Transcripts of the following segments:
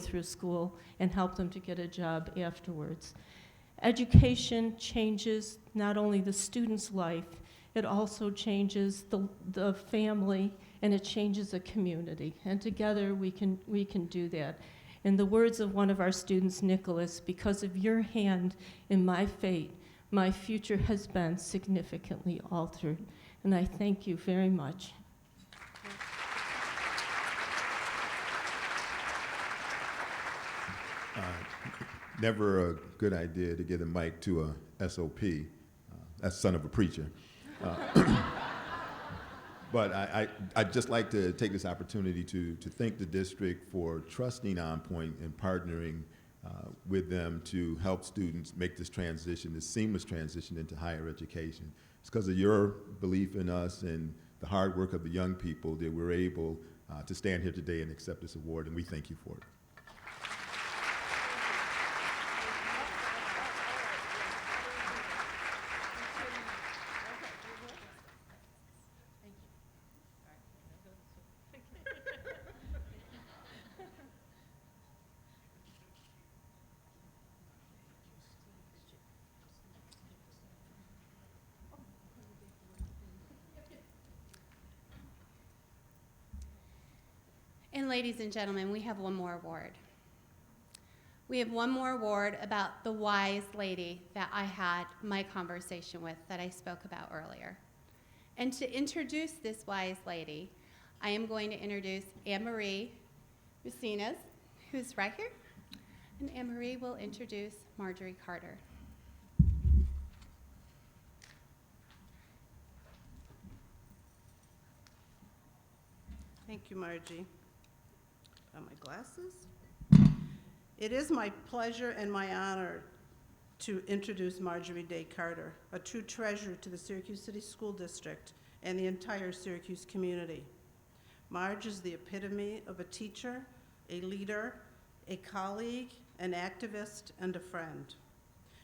through school and help them to get a job afterwards. Education changes not only the student's life, it also changes the family, and it changes the community. And together we can do that. In the words of one of our students, Nicholas, because of your hand in my fate, my future has been significantly altered. And I thank you very much. Never a good idea to get a mic to a SOP. That's son of a preacher. But I'd just like to take this opportunity to thank the district for trusting On Point and partnering with them to help students make this transition, this seamless transition into higher education. It's because of your belief in us and the hard work of the young people that we're able to stand here today and accept this award, and we thank you for it. And ladies and gentlemen, we have one more award. We have one more award about the wise lady that I had my conversation with that I spoke about earlier. And to introduce this wise lady, I am going to introduce Anne-Marie Racinas, who's right here. And Anne-Marie will introduce Marjorie Carter. Thank you, Margie. Got my glasses. It is my pleasure and my honor to introduce Marjorie Day Carter, a true treasure to the Syracuse City School District and the entire Syracuse community. Marge is the epitome of a teacher, a leader, a colleague, an activist, and a friend.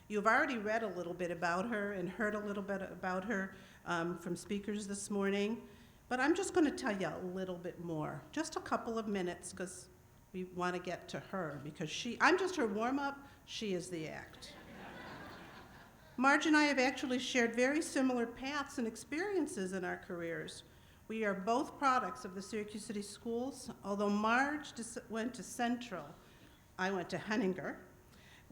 You've already read a little bit about her and heard a little bit about her from speakers this morning. But I'm just going to tell you a little bit more, just a couple of minutes, because we want to get to her, because I'm just her warm-up, she is the act. Marge and I have actually shared very similar paths and experiences in our careers. We are both products of the Syracuse City Schools, although Marge went to Central, I went to Henninger.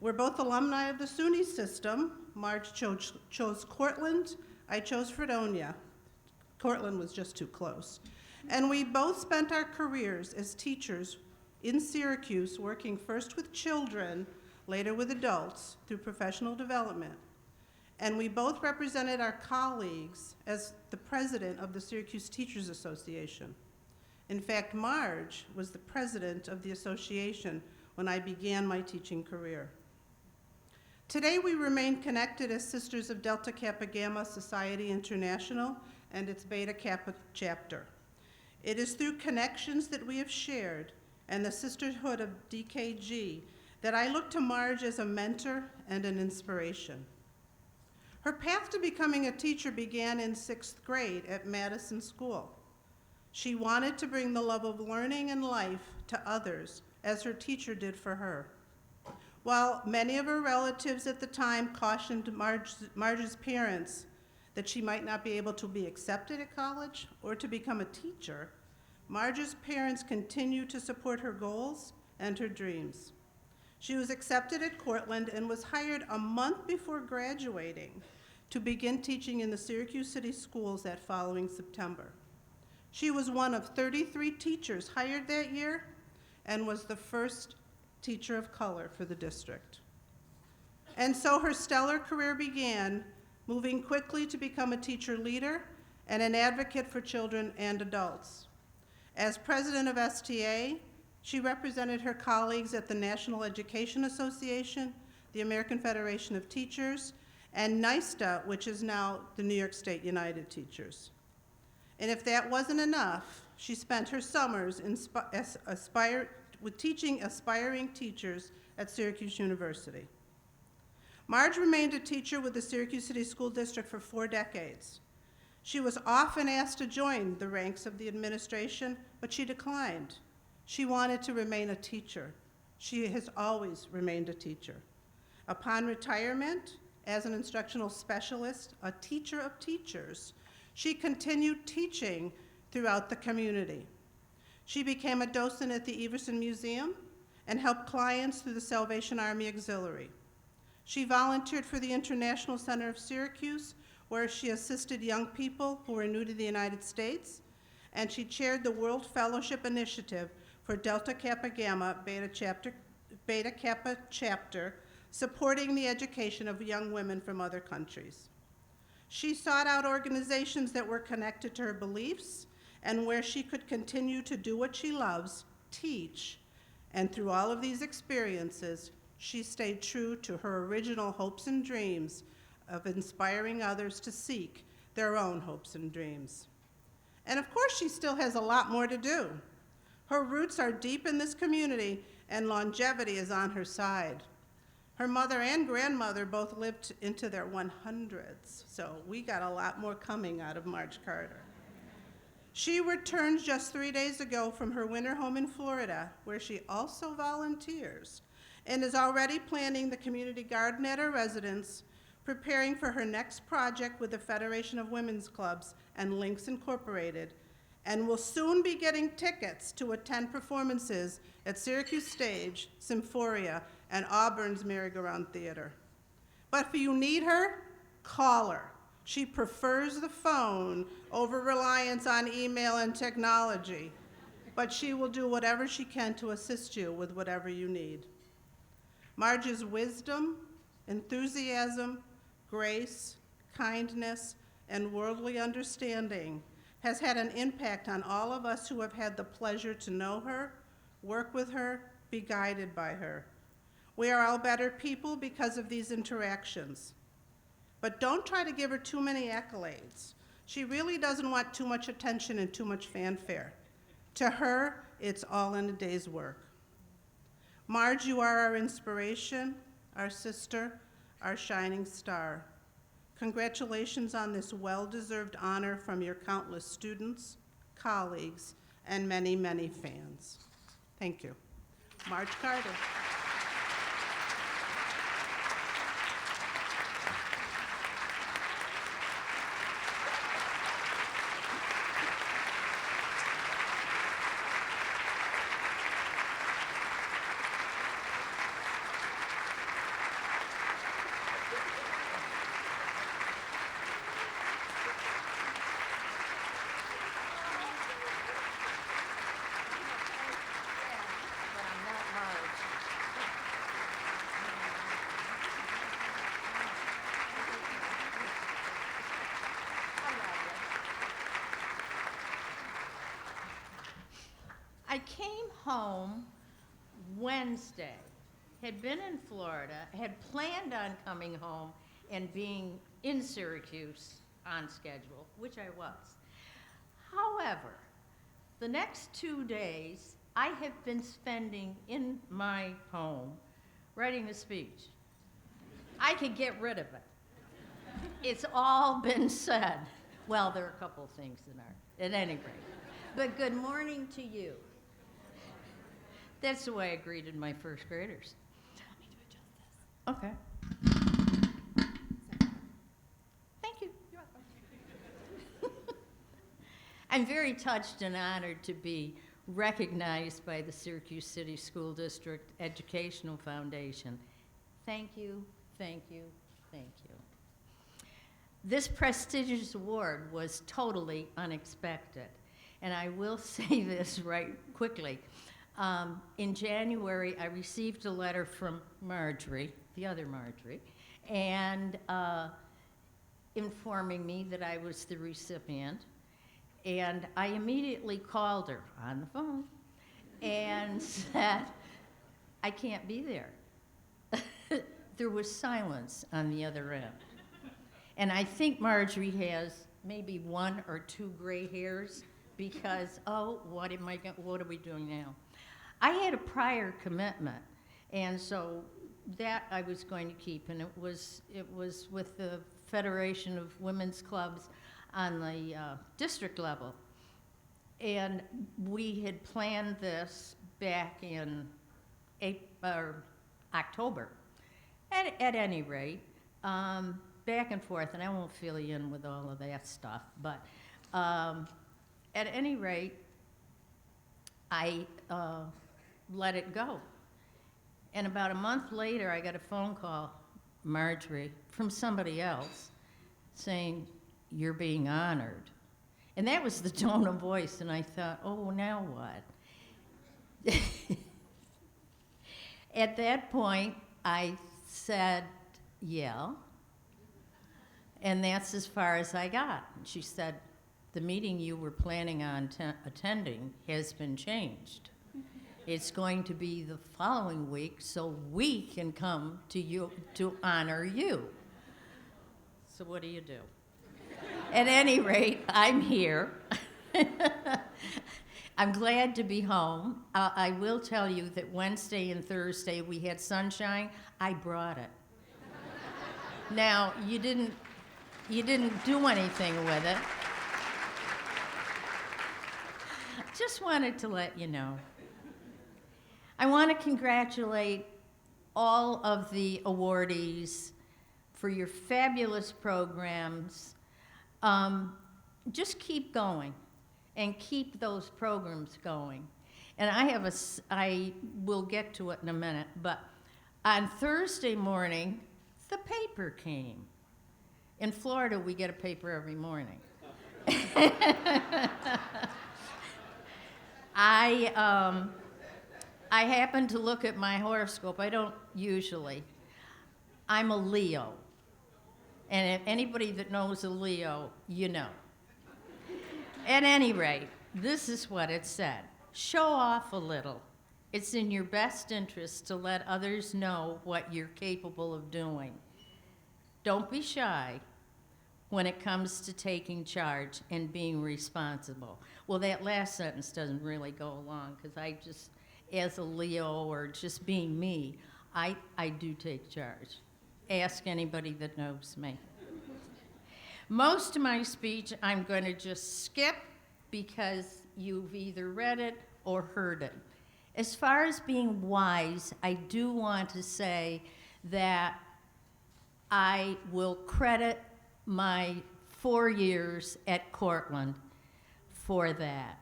We're both alumni of the SUNY system. Marge chose Cortland, I chose Fredonia. Cortland was just too close. And we both spent our careers as teachers in Syracuse, working first with children, later with adults, through professional development. And we both represented our colleagues as the president of the Syracuse Teachers Association. In fact, Marge was the president of the association when I began my teaching career. Today, we remain connected as Sisters of Delta Kappa Gamma Society International and its Beta Kappa chapter. It is through connections that we have shared and the sisterhood of DKG that I look to Marge as a mentor and an inspiration. Her path to becoming a teacher began in 6th grade at Madison School. She wanted to bring the love of learning and life to others, as her teacher did for her. While many of her relatives at the time cautioned Marge's parents that she might not be able to be accepted at college or to become a teacher, Marge's parents continued to support her goals and her dreams. She was accepted at Cortland and was hired a month before graduating to begin teaching in the Syracuse City Schools that following September. She was one of 33 teachers hired that year and was the first teacher of color for the district. And so her stellar career began, moving quickly to become a teacher leader and an advocate for children and adults. As president of STA, she represented her colleagues at the National Education Association, the American Federation of Teachers, and NYSTA, which is now the New York State United Teachers. And if that wasn't enough, she spent her summers with teaching aspiring teachers at Syracuse University. Marge remained a teacher with the Syracuse City School District for 4 decades. She was often asked to join the ranks of the administration, but she declined. She wanted to remain a teacher, She has always remained a teacher. Upon retirement, as an instructional specialist, a teacher of teachers, she continued teaching throughout the community. She became a docent at the Everson Museum and helped clients through the Salvation Army Auxiliary. She volunteered for the International Center of Syracuse, where she assisted young people who were new to the United States, and she chaired the World Fellowship Initiative for Delta Kappa Gamma Beta Kappa chapter, supporting the education of young women from other countries. She sought out organizations that were connected to her beliefs and where she could continue to do what she loves, teach. And through all of these experiences, she stayed true to her original hopes and dreams of inspiring others to seek their own hopes and dreams. And of course, she still has a lot more to do. Her roots are deep in this community, and longevity is on her side. Her mother and grandmother both lived into their 100s, so we got a lot more coming out of Marge Carter. She returned just 3 days ago from her winter home in Florida, where she also volunteers, and is already planning the community garden at her residence, preparing for her next project with the Federation of Women's Clubs and Links Incorporated, and will soon be getting tickets to attend performances at Syracuse Stage, Symphoria, and Auburn's Merry-Go-Round Theater. But if you need her, call her. She prefers the phone over reliance on email and technology, but she will do whatever she can to assist you with whatever you need. Marge's wisdom, enthusiasm, grace, kindness, and worldly understanding has had an impact on all of us who have had the pleasure to know her, work with her, be guided by her. We are all better people because of these interactions. But don't try to give her too many accolades. She really doesn't want too much attention and too much fanfare. To her, it's all in a day's work. Marge, you are our inspiration, our sister, our shining star. Congratulations on this well-deserved honor from your countless students, colleagues, and many, many fans. Thank you. Marge Carter. But I'm not Marge. I love you. I came home Wednesday, had been in Florida, had planned on coming home and being in Syracuse on schedule, which I was. However, the next 2 days, I have been spending in my home writing a speech. I could get rid of it. It's all been said. Well, there are a couple things that aren't, at any rate. But good morning to you. That's the way I greeted my first graders. Okay. Thank you. You're welcome. I'm very touched and honored to be recognized by the Syracuse City School District Educational Foundation. Thank you, thank you, thank you. This prestigious award was totally unexpected, and I will say this right quickly. In January, I received a letter from Marjorie, the other Marjorie, and informing me that I was the recipient. And I immediately called her on the phone and said, I can't be there. There was silence on the other end. And I think Marjorie has maybe 1 or 2 gray hairs because, oh, what are we doing now? I had a prior commitment, and so that I was going to keep, and it was with the Federation of Women's Clubs on the district level. And we had planned this back in October. At any rate, back and forth, and I won't fill you in with all of that stuff, but at any rate, I let it go. And about a month later, I got a phone call, Marjorie, from somebody else saying, "You're being honored." And that was the tone of voice, and I thought, oh, now what? At that point, I said, yeah, and that's as far as I got. She said, the meeting you were planning on attending has been changed. It's going to be the following week, so we can come to you to honor you. So what do you do? At any rate, I'm here. I'm glad to be home. I will tell you that Wednesday and Thursday we had sunshine. I brought it. Now, you didn't do anything with it. Just wanted to let you know. I want to congratulate all of the awardees for your fabulous programs. Just keep going and keep those programs going. And I will get to it in a minute, but on Thursday morning, the paper came. In Florida, we get a paper every morning. I happened to look at my horoscope. I don't usually. I'm a Leo. And if anybody that knows a Leo, you know. At any rate, this is what it said. Show off a little. It's in your best interest to let others know what you're capable of doing. Don't be shy when it comes to taking charge and being responsible. Well, that last sentence doesn't really go along, because I just, as a Leo or just being me, I do take charge. Ask anybody that knows me. Most of my speech I'm going to just skip because you've either read it or heard it. As far as being wise, I do want to say that I will credit my 4 years at Cortland for that.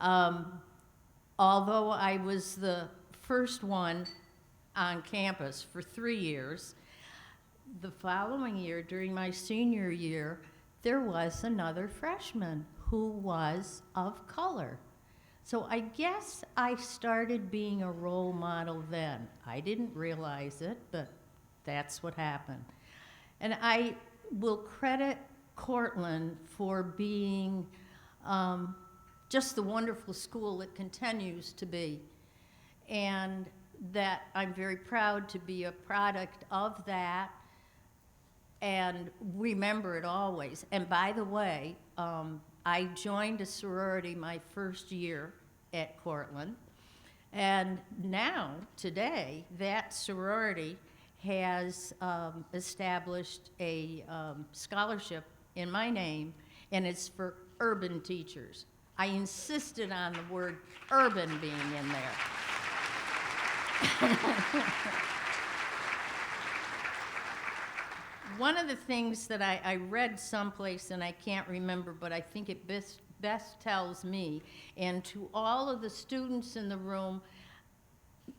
Although I was the first one on campus for 3 years, the following year, during my senior year, there was another freshman who was of color. So I guess I started being a role model then. I didn't realize it, but that's what happened. And I will credit Cortland for being just the wonderful school it continues to be. And that I'm very proud to be a product of that and remember it always. And by the way, I joined a sorority my first year at Cortland. And now, today, that sorority has established a scholarship in my name, and it's for urban teachers. I insisted on the word urban being in there. One of the things that I read someplace, and I can't remember, but I think it best tells me, and to all of the students in the room,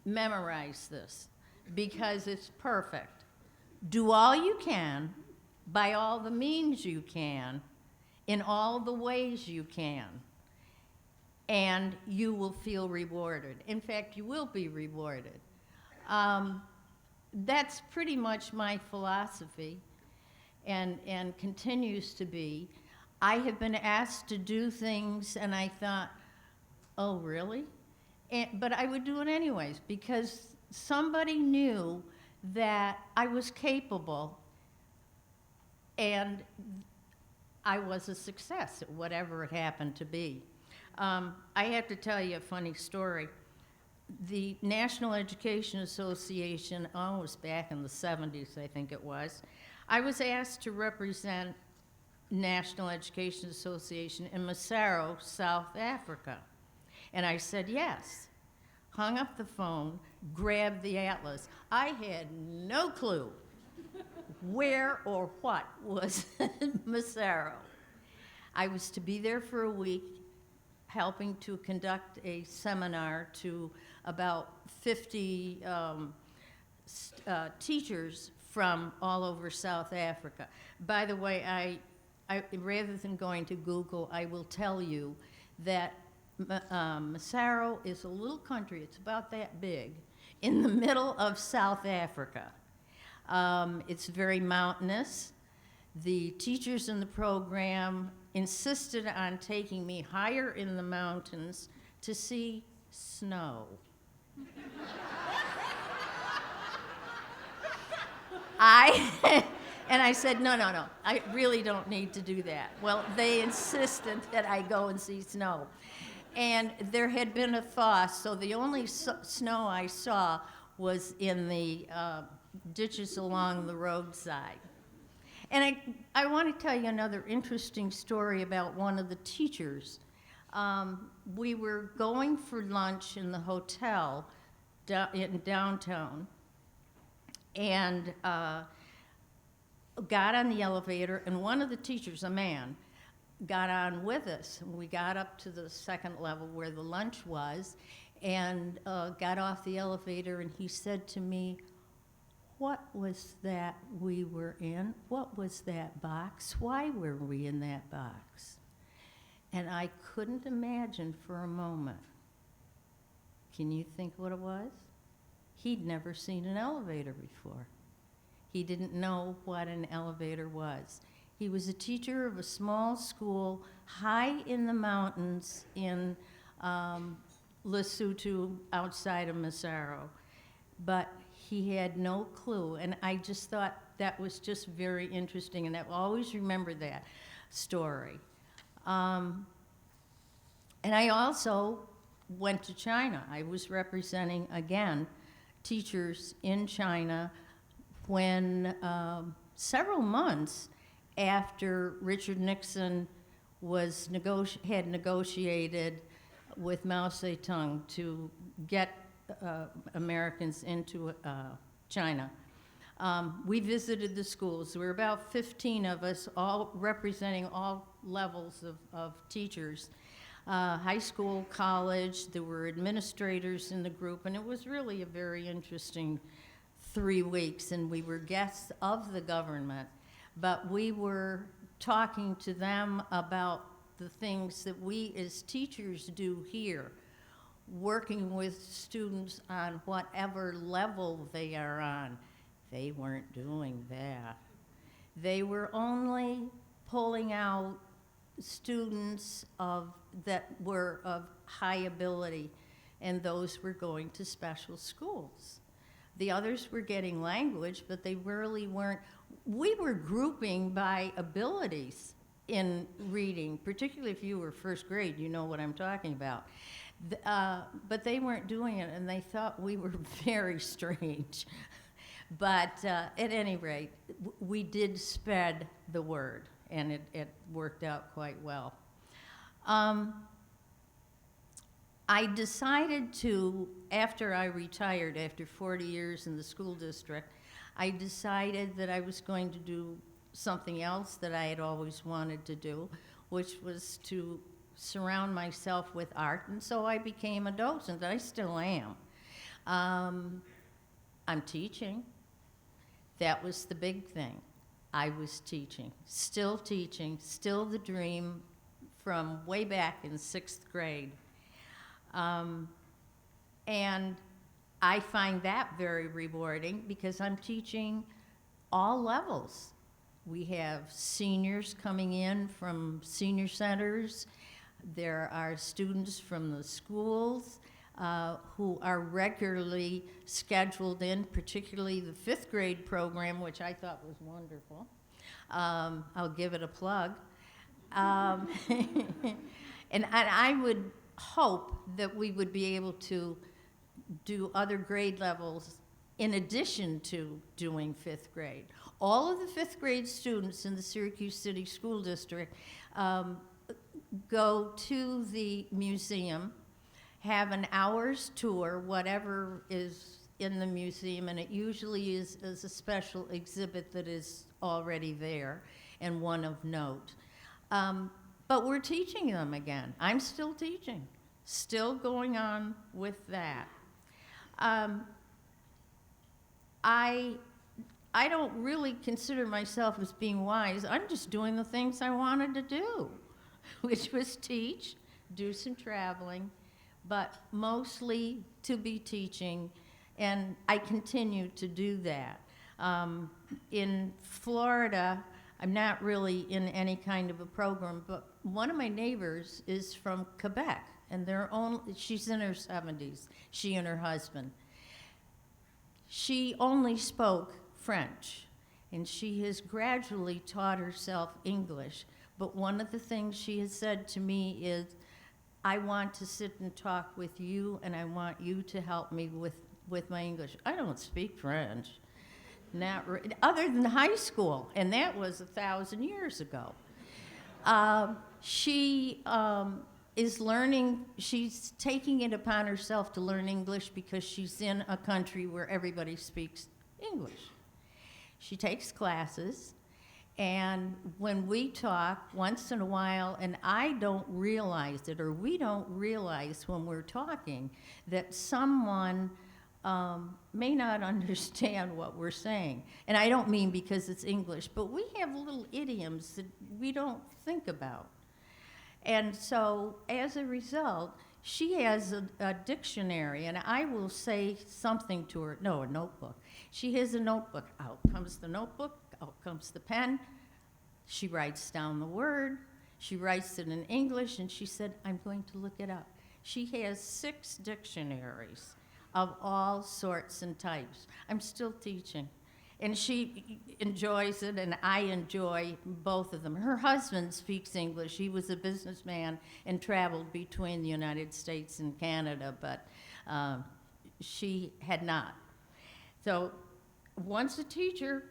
memorize this, because it's perfect. Do all you can, by all the means you can, in all the ways you can, and you will feel rewarded. In fact, you will be rewarded. That's pretty much my philosophy, and continues to be. I have been asked to do things, and I thought, oh, really? But I would do it anyways, because somebody knew that I was capable, and I was a success at whatever it happened to be. I have to tell you a funny story. The National Education Association, it was back in the 70s, I think it was, I was asked to represent National Education Association in Maseru, South Africa. And I said yes. Hung up the phone, grabbed the atlas. I had no clue where or what was Massaro. I was to be there for a week, helping to conduct a seminar to about 50 teachers from all over South Africa. By the way, I rather than going to Google, I will tell you that Massaro is a little country, it's about that big, in the middle of South Africa. It's very mountainous. The teachers in the program insisted on taking me higher in the mountains to see snow. And I said, no, I really don't need to do that. Well, they insisted that I go and see snow. And there had been a thaw, so the only snow I saw was in the ditches along the roadside. And I want to tell you another interesting story about one of the teachers. We were going for lunch in the hotel in downtown, and got on the elevator, and one of the teachers, a man, got on with us. We got up to the second level where the lunch was, and got off the elevator, and he said to me, "What was that we were in? What was that box? Why were we in that box?" And I couldn't imagine for a moment. Can you think what it was? He'd never seen an elevator before. He didn't know what an elevator was. He was a teacher of a small school high in the mountains in Lesotho, outside of Massaro. But he had no clue, and I just thought that was just very interesting, and I've always remembered that story. And I also went to China. I was representing, again, teachers in China when several months after Richard Nixon had negotiated with Mao Zedong to get Americans into China. We visited the schools. There were about 15 of us, all representing all levels of teachers. High school, college, there were administrators in the group, and it was really a very interesting 3 weeks, and we were guests of the government, but we were talking to them about the things that we as teachers do here, working with students on whatever level they are on. They weren't doing that. They were only pulling out students that were of high ability, and those were going to special schools. The others were getting language, but they really weren't. We were grouping by abilities in reading, particularly if you were first grade, you know what I'm talking about. But they weren't doing it, and they thought we were very strange. But at any rate, we did spread the word, and it worked out quite well. I decided to, after I retired, after 40 years in the school district, I decided that I was going to do something else that I had always wanted to do, which was to surround myself with art, and so I became a docent. I still am. I'm teaching. That was the big thing. I was teaching, still the dream from way back in 6th grade. And I find that very rewarding because I'm teaching all levels. We have seniors coming in from senior centers. There are students from the schools who are regularly scheduled in, particularly the 5th grade program, which I thought was wonderful. I'll give it a plug. And I would hope that we would be able to do other grade levels in addition to doing 5th grade. All of the 5th grade students in the Syracuse City School District go to the museum have an hour's tour, whatever is in the museum, and it usually is a special exhibit that is already there and one of note. But we're teaching them again. I'm still teaching, still going on with that. I don't really consider myself as being wise. I'm just doing the things I wanted to do, which was teach, do some traveling, but mostly to be teaching, and I continue to do that. In Florida, I'm not really in any kind of a program, but one of my neighbors is from Quebec, and she's in her 70s, she and her husband. She only spoke French, and she has gradually taught herself English. But one of the things she has said to me is, I want to sit and talk with you, and I want you to help me with my English. I don't speak French, other than high school, and that was 1,000 years ago. She is learning, she's taking it upon herself to learn English because she's in a country where everybody speaks English. She takes classes, and when we talk once in a while, and I don't realize it, or we don't realize when we're talking, that someone may not understand what we're saying. And I don't mean because it's English, but we have little idioms that we don't think about. And so, as a result, she has a dictionary, and I will say something to her. No, a notebook. She has a notebook. Out comes the notebook, out comes the pen. She writes down the word. She writes it in English, and she said, I'm going to look it up. She has 6 dictionaries of all sorts and types. I'm still teaching. And she enjoys it, and I enjoy both of them. Her husband speaks English. He was a businessman and traveled between the United States and Canada, but she had not. So once a teacher,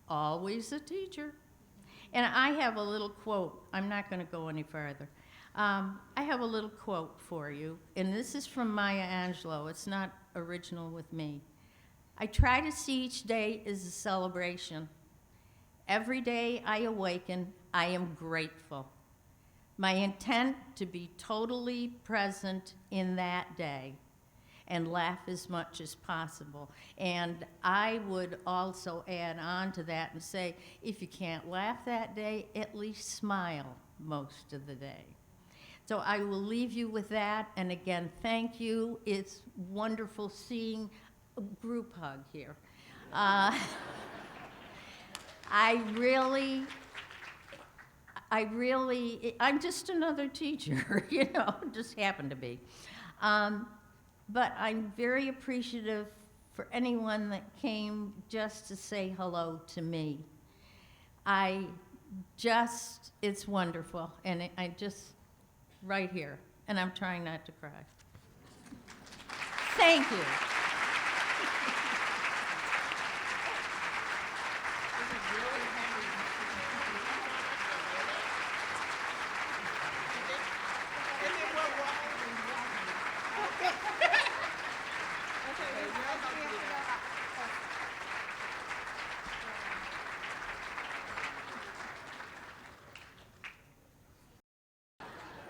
always a teacher. And I have a little quote. I'm not going to go any further. I have a little quote for you, and this is from Maya Angelou. It's not original with me. I try to see each day as a celebration. Every day I awaken, I am grateful. My intent to be totally present in that day and laugh as much as possible. And I would also add on to that and say, if you can't laugh that day, at least smile most of the day. So I will leave you with that, and again, thank you. It's wonderful seeing a group hug here. I'm just another teacher, you know, just happen to be. But I'm very appreciative for anyone that came just to say hello to me. It's wonderful, and I just, right here, and I'm trying not to cry. Thank you.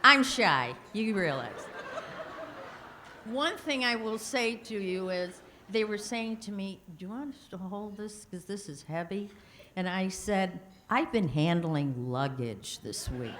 I'm shy, you realize. One thing I will say to you is, they were saying to me, do you want us to hold this, because this is heavy? And I said, I've been handling luggage this week.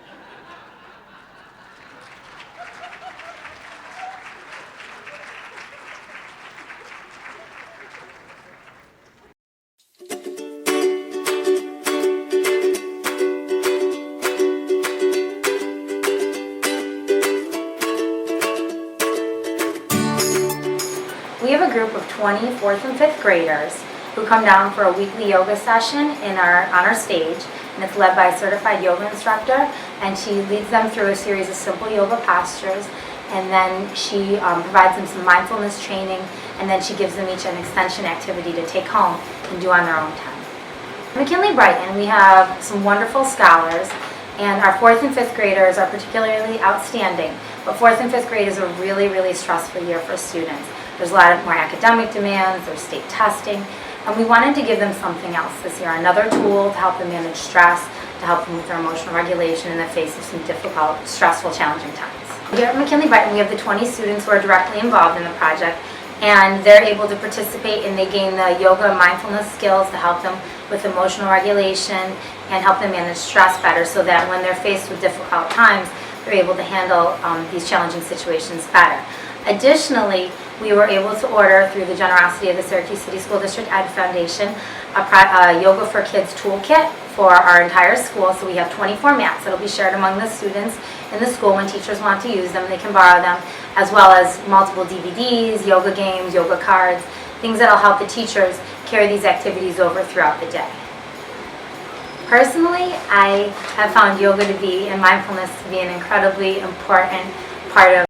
We have a group of 20 4th and 5th graders who come down for a weekly yoga session on our stage, and it's led by a certified yoga instructor, and she leads them through a series of simple yoga postures, and then she provides them some mindfulness training, and then she gives them each an extension activity to take home and do on their own time. At McKinley Brighton, we have some wonderful scholars, and our 4th and 5th graders are particularly outstanding But 4th and 5th grade is a really, really stressful year for students. There's a lot of more academic demands, there's state testing, and we wanted to give them something else this year, another tool to help them manage stress, to help them with their emotional regulation in the face of some difficult, stressful, challenging times. Here at McKinley-Brighton, we have the 20 students who are directly involved in the project, and they're able to participate and they gain the yoga and mindfulness skills to help them with emotional regulation and help them manage stress better so that when they're faced with difficult times, they're able to handle these challenging situations better. Additionally, we were able to order, through the generosity of the Syracuse City School District Ed Foundation, a Yoga for Kids toolkit for our entire school. So we have 24 mats that will be shared among the students in the school. When teachers want to use them, they can borrow them, as well as multiple DVDs, yoga games, yoga cards, things that will help the teachers carry these activities over throughout the day. Personally, I have found yoga to be, and mindfulness to be, an incredibly important part of